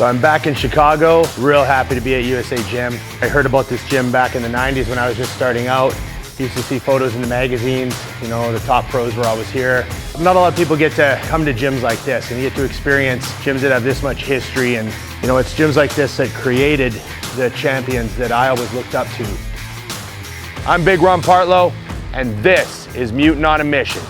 So I'm back in Chicago, real happy to be at USA Gym. I heard about this gym back in the 90s when I was just starting out. Used to see photos in the magazines, you know, the top pros were always here. Not a lot of people get to come to gyms like this and you get to experience gyms that have this much history, and you know, it's gyms like this that created the champions that I always looked up to. I'm Big Ron Partlow, and this is Mutant on a Mission.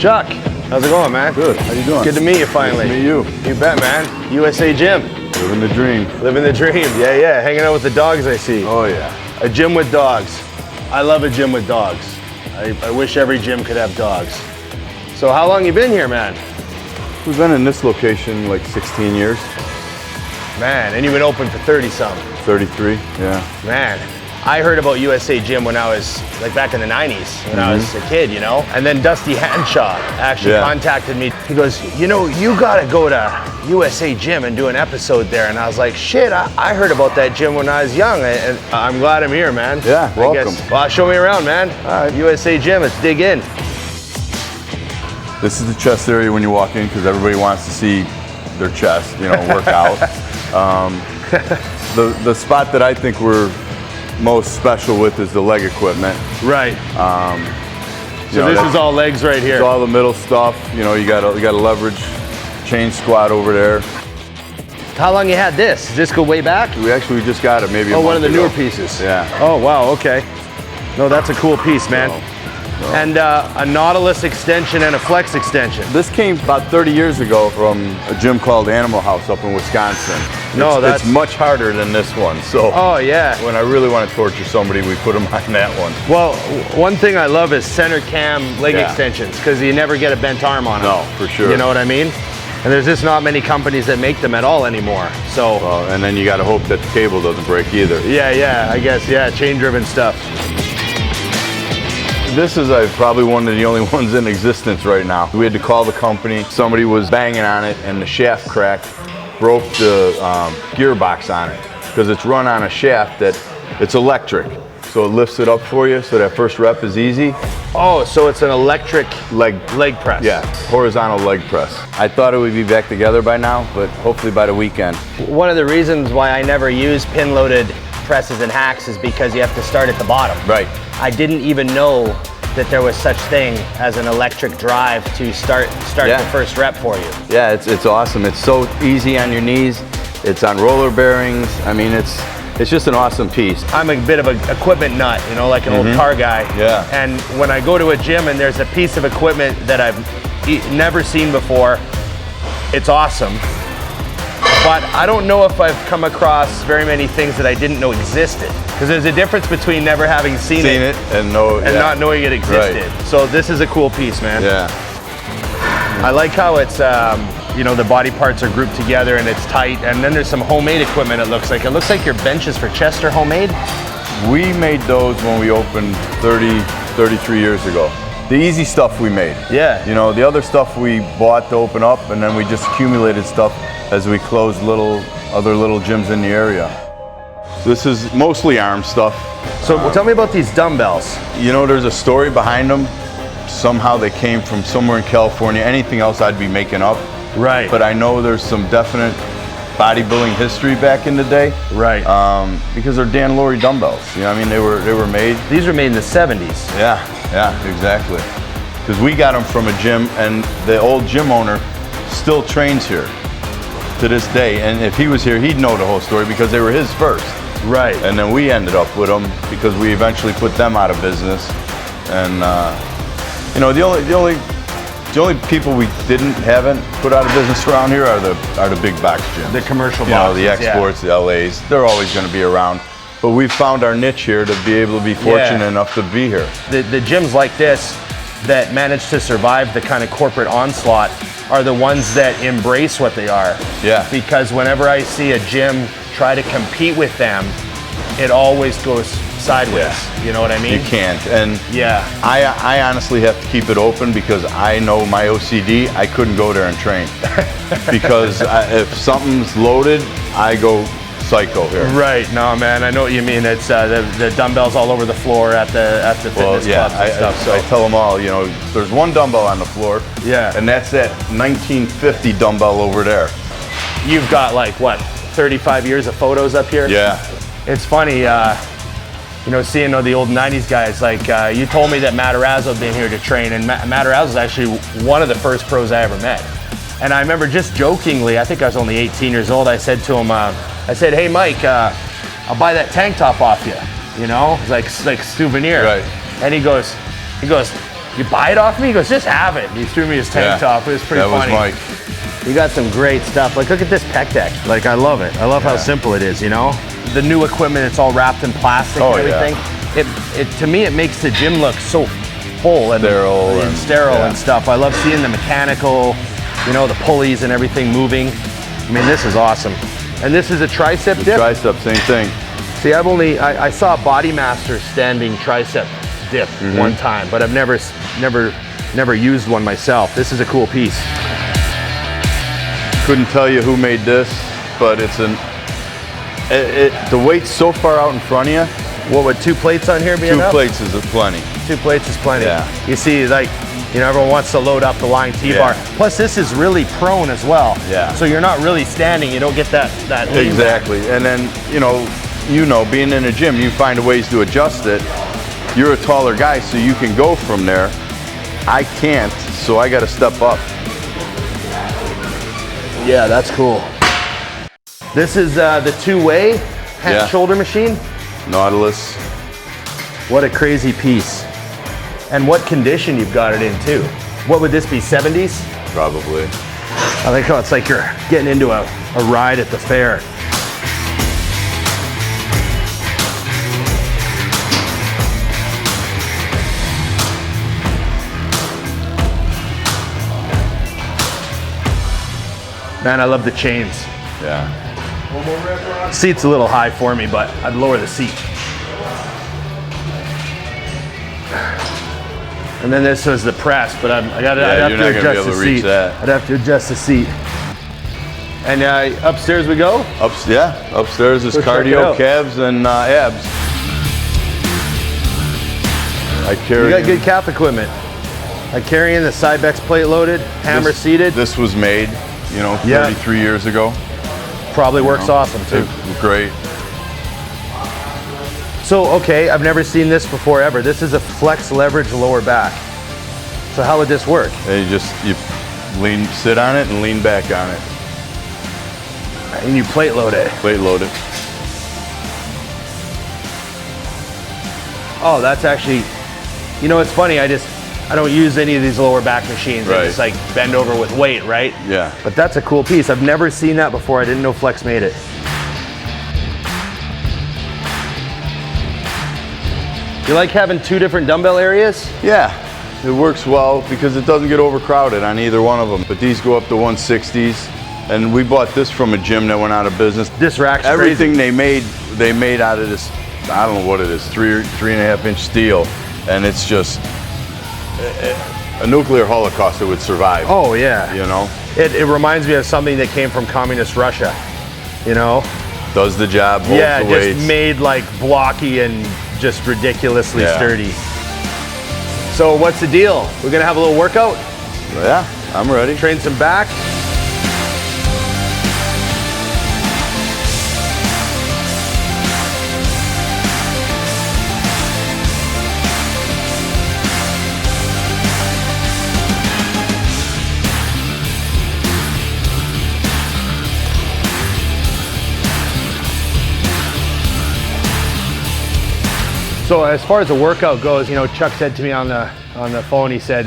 Chuck, how's it going, man? Good. How you doing? Good to meet you finally. Nice to meet you. You bet, man. USA Gym. Living the dream. Living the dream. Yeah, yeah. Hanging out with the dogs I see. Oh, yeah. A gym with dogs. I love a gym with dogs. I wish every gym could have dogs. So how long you been here, man? We've been in this location like 16 years. Man, and you've been open for 30-something. 33, yeah. Man, I heard about USA Gym when I was, like back in the 90s, when I was a kid, you know? And then Dusty Hanshaw actually contacted me. He goes, you know, you gotta go to USA Gym and do an episode there. And I was like, shit, I heard about that gym when I was young, and I'm glad I'm here, man. Yeah, welcome. Well, show me around, man. All right. USA Gym, let's dig in. This is the chest area when you walk in, because everybody wants to see their chest, you know, work out. The spot that I think we're most special with is the leg equipment. Right. So this is all legs right here. It's all the middle stuff. You know, you got a leverage chain squat over there. How long you had this? Does this go way back? We just got it maybe a month one of the ago. newer pieces. Yeah. Oh, wow, okay. No, that's a cool piece, man. And a Nautilus extension and a Flex extension. This came about 30 years ago from a gym called Animal House up in Wisconsin. It's much harder than this one. So oh yeah. When I really want to torture somebody, we put them on that one. Well, one thing I love is center cam leg extensions, because you never get a bent arm on them. No, for sure. You know what I mean? And there's just not many companies that make them at all anymore. So. Well, and then you got to hope that the cable doesn't break either. Yeah, I guess, chain-driven stuff. This is probably one of the only ones in existence right now. We had to call the company. Somebody was banging on it and the shaft cracked, broke the gearbox on it, because it's run on a shaft that it's electric. So it lifts it up for you, so that first rep is easy. Oh, so it's an electric leg press. Yeah, horizontal leg press. I thought it would be back together by now, but hopefully by the weekend. One of the reasons why I never use pin-loaded presses and hacks is because you have to start at the bottom. Right. I didn't even know that there was such thing as an electric drive to start the first rep for you. Yeah, it's awesome. It's so easy on your knees. It's on roller bearings. I mean, it's just an awesome piece. I'm a bit of an equipment nut, you know, like an old car guy. Yeah. And when I go to a gym and there's a piece of equipment that I've never seen before, it's awesome. But I don't know if I've come across very many things that I didn't know existed. Because there's a difference between never having seen it and not knowing it existed. Right. So this is a cool piece, man. Yeah. I like how it's, you know, the body parts are grouped together and it's tight. And then there's some homemade equipment, it looks like. It looks like your benches for chest are homemade. We made those when we opened 33 years ago. The easy stuff we made. Yeah. You know, the other stuff we bought to open up, and then we just accumulated stuff as we closed other little gyms in the area. This is mostly arm stuff. So tell me about these dumbbells. You know, there's a story behind them. Somehow they came from somewhere in California. Anything else I'd be making up. Right. But I know there's some definite bodybuilding history back in the day. Right. Because they're Dan Laurie dumbbells. You know, I mean, they were made. These were made in the 70s. Yeah, exactly. Because we got them from a gym, and the old gym owner still trains here to this day. And if he was here, he'd know the whole story because they were his first. Right. And then we ended up with them because we eventually put them out of business. And You know, the only people we haven't put out of business around here are the big box gyms. The commercial boxes. boxes, The exports, the LAs, they're always going to be around. But we've found our niche here to be able to be fortunate enough to be here. The gyms like this that manage to survive the kind of corporate onslaught are the ones that embrace what they are. Yeah. Because whenever I see a gym try to compete with them, it always goes sideways. Yeah. You know what I mean? You can't. And yeah, I honestly have to keep it open because I know my OCD, I couldn't go there and train. Because if something's loaded, I go psycho here. Right. No, man, I know what you mean. It's the dumbbells all over the floor at the fitness clubs and stuff. I tell them all, you know, there's one dumbbell on the floor. Yeah. And that's that 1950 dumbbell over there. You've got like, what, 35 years of photos up here? Yeah. It's funny, you know, seeing the old 90s guys, like you told me that Matarazzo had been here to train, and Matarazzo is actually one of the first pros I ever met. And I remember just jokingly, I think I was only 18 years old, I said to him, I said, hey Mike, I'll buy that tank top off you, you know, it's like souvenir. Right. And he goes, you buy it off me? He goes, just have it. He threw me his tank top. It was pretty funny. That was Mike. You got some great stuff. Like, look at this pec deck. Like, I love it. I love how simple it is, you know? The new equipment, it's all wrapped in plastic and everything. Yeah. To me, it makes the gym look so full and sterile and stuff. I love seeing the mechanical, you know, the pulleys and everything moving. I mean, this is awesome. And this is a tricep dip? Tricep, same thing. See, I saw Body Master standing tricep dip one time, but I've never used one myself. This is a cool piece. Couldn't tell you who made this, but it's the weight's so far out in front of you. What would 2 plates on here be enough? 2 plates is plenty. 2 plates is plenty. Yeah. You see, like, you know, everyone wants to load up the lying T-bar. Yeah. Plus, this is really prone as well. Yeah. So you're not really standing. You don't get that lean exactly. back. And then, you know, being in a gym, you find ways to adjust it. You're a taller guy, so you can go from there. I can't, so I got to step up. Yeah, that's cool. This is the 2-way shoulder machine. Nautilus. What a crazy piece. And what condition you've got it in too. What would this be, 70s? Probably. I like how it's like you're getting into a ride at the fair. Man, I love the chains. Yeah. Seat's a little high for me, but I'd lower the seat. And then this was the press, but I'd have to adjust the seat. I'd have to adjust the seat. And upstairs we go? Upstairs is cardio, calves, and abs. You got good calf equipment. I carry in the Cybex plate loaded, hammer seated. This was made, 33 years ago. Probably works awesome too. Great. So, okay, I've never seen this before ever. This is a flex leverage lower back. So how would this work? You sit on it and lean back on it. And you plate load it. Plate load it. Oh, that's actually, it's funny, I don't use any of these lower back machines. Right. I just like bend over with weight, right? Yeah. But that's a cool piece. I've never seen that before. I didn't know Flex made it. You like having 2 different dumbbell areas? Yeah, it works well because it doesn't get overcrowded on either one of them. But these go up to 160s. And we bought this from a gym that went out of business. This rack's everything crazy. they made out of this, I don't know what it is, 3.5 inch steel. And it's just a nuclear holocaust that would survive. Oh yeah. It reminds me of something that came from communist Russia, Does the job, holds the weights. Just made like blocky and just ridiculously sturdy. So what's the deal? We're gonna have a little workout? Yeah, I'm ready. Train some back. So as far as the workout goes, Chuck said to me on the on the phone. He said,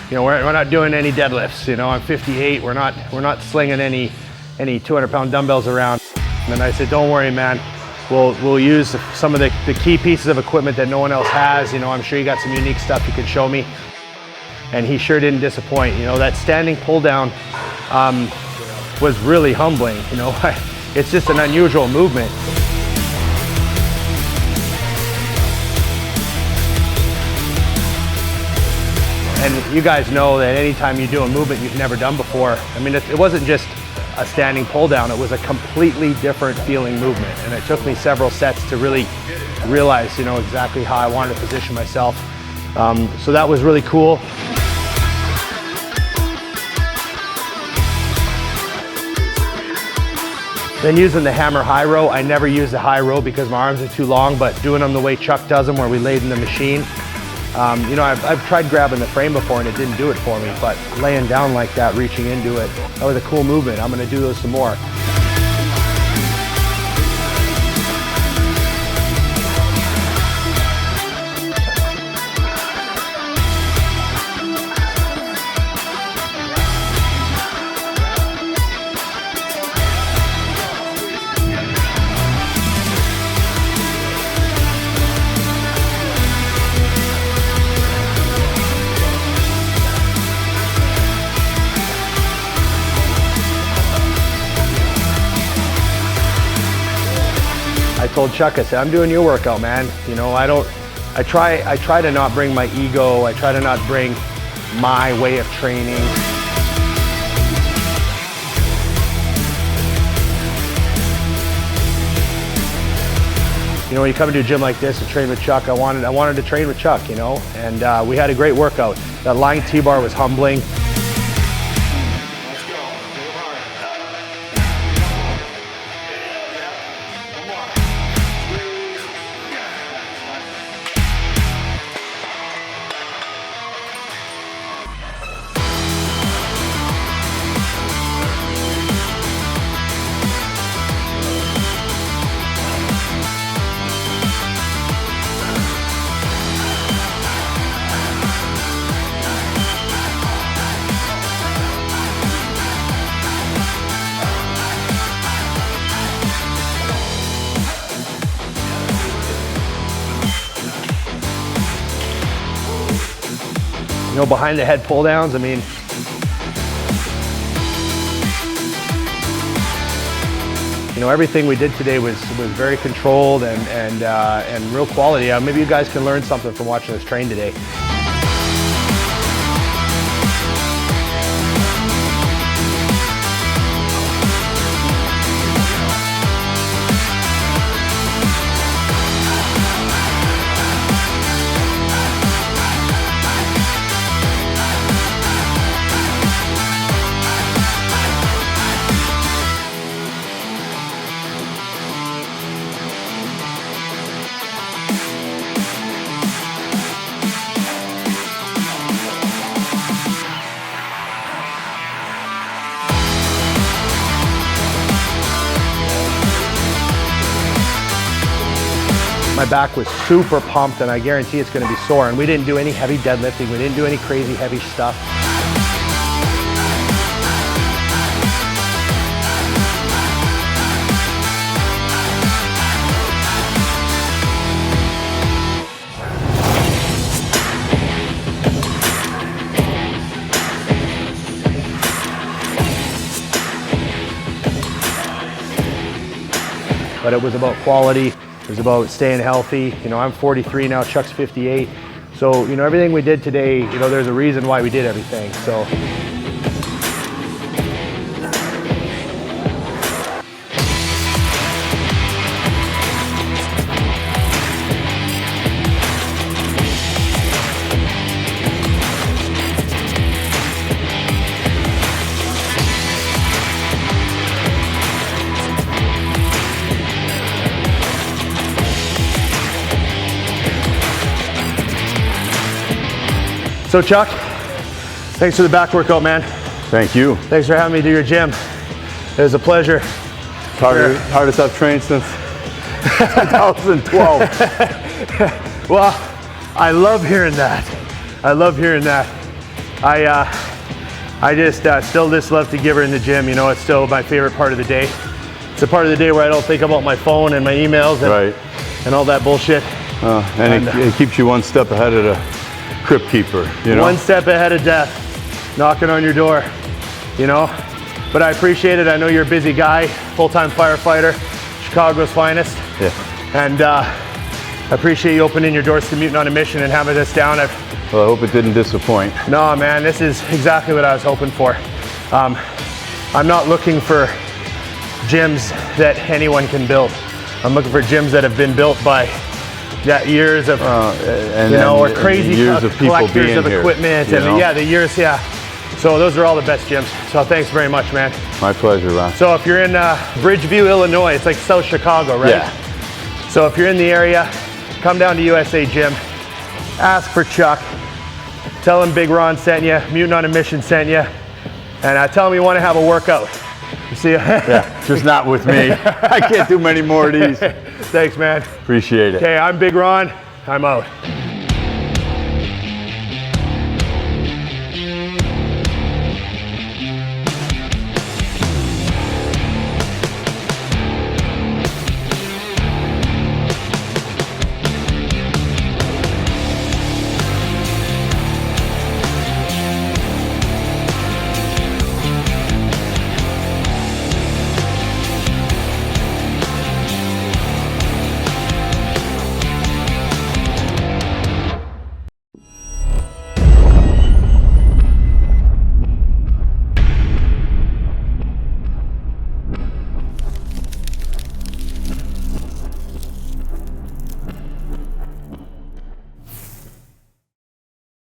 you know, we're not doing any deadlifts. You know, I'm 58. We're not slinging any 200-pound dumbbells around. And I said, don't worry, man. We'll use some of the key pieces of equipment that no one else has. You know, I'm sure you got some unique stuff you can show me. And he sure didn't disappoint. You know, that standing pull down was really humbling. You know, it's just an unusual movement. And you guys know that anytime you do a movement you've never done before, I mean, it wasn't just a standing pull down, it was a completely different feeling movement. And it took me several sets to really realize, you know, exactly how I wanted to position myself. So that was really cool. Then using the hammer high row, I never use the high row because my arms are too long, but doing them the way Chuck does them, where we laid in the machine. You know, I've tried grabbing the frame before and it didn't do it for me, but laying down like that, reaching into it, that was a cool movement. I'm gonna do those some more. I told Chuck, I said, I'm doing your workout, man. You know, I try to not bring my ego. I try to not bring my way of training. You know, when you come into a gym like this to train with Chuck, I wanted to train with Chuck, you know, and we had a great workout. That lying T-bar was humbling. You know, behind the head pull downs, I mean, you know, everything we did today was very controlled and real quality. Maybe you guys can learn something from watching us train today. My back was super pumped and I guarantee it's gonna be sore. And we didn't do any heavy deadlifting. We didn't do any crazy heavy stuff. But it was about quality. It was about staying healthy. You know, I'm 43 now, Chuck's 58. So, you know, everything we did today, you know, there's a reason why we did everything. So. So Chuck, thanks for the back workout, man. Thank you. Thanks for having me do your gym. It was a pleasure. Hardest I've trained since 2012. Well, I love hearing that. I love hearing that. I just still just love to give her in the gym. You know, it's still my favorite part of the day. It's a part of the day where I don't think about my phone and my emails and, and all that bullshit. And it keeps you one step ahead of the crypt keeper, you know? One step ahead of death, knocking on your door, you know? But I appreciate it. I know you're a busy guy, full-time firefighter, Chicago's finest. Yeah. And I appreciate you opening your doors to Mutant on a Mission and having us down. Well, I hope it didn't disappoint. No, man, this is exactly what I was hoping for. I'm not looking for gyms that anyone can build. I'm looking for gyms that have been built by years of, or crazy years of people collectors being of here, equipment, and the years, So those are all the best gyms. So thanks very much, man. My pleasure, Ron. So if you're in Bridgeview, Illinois, it's like South Chicago, right? Yeah. So if you're in the area, come down to USA Gym, ask for Chuck, tell him Big Ron sent you, Mutant on a Mission sent you, and tell him you want to have a workout. You see? Yeah, just not with me. I can't do many more of these. Thanks, man. Appreciate it. Okay, I'm Big Ron. I'm out.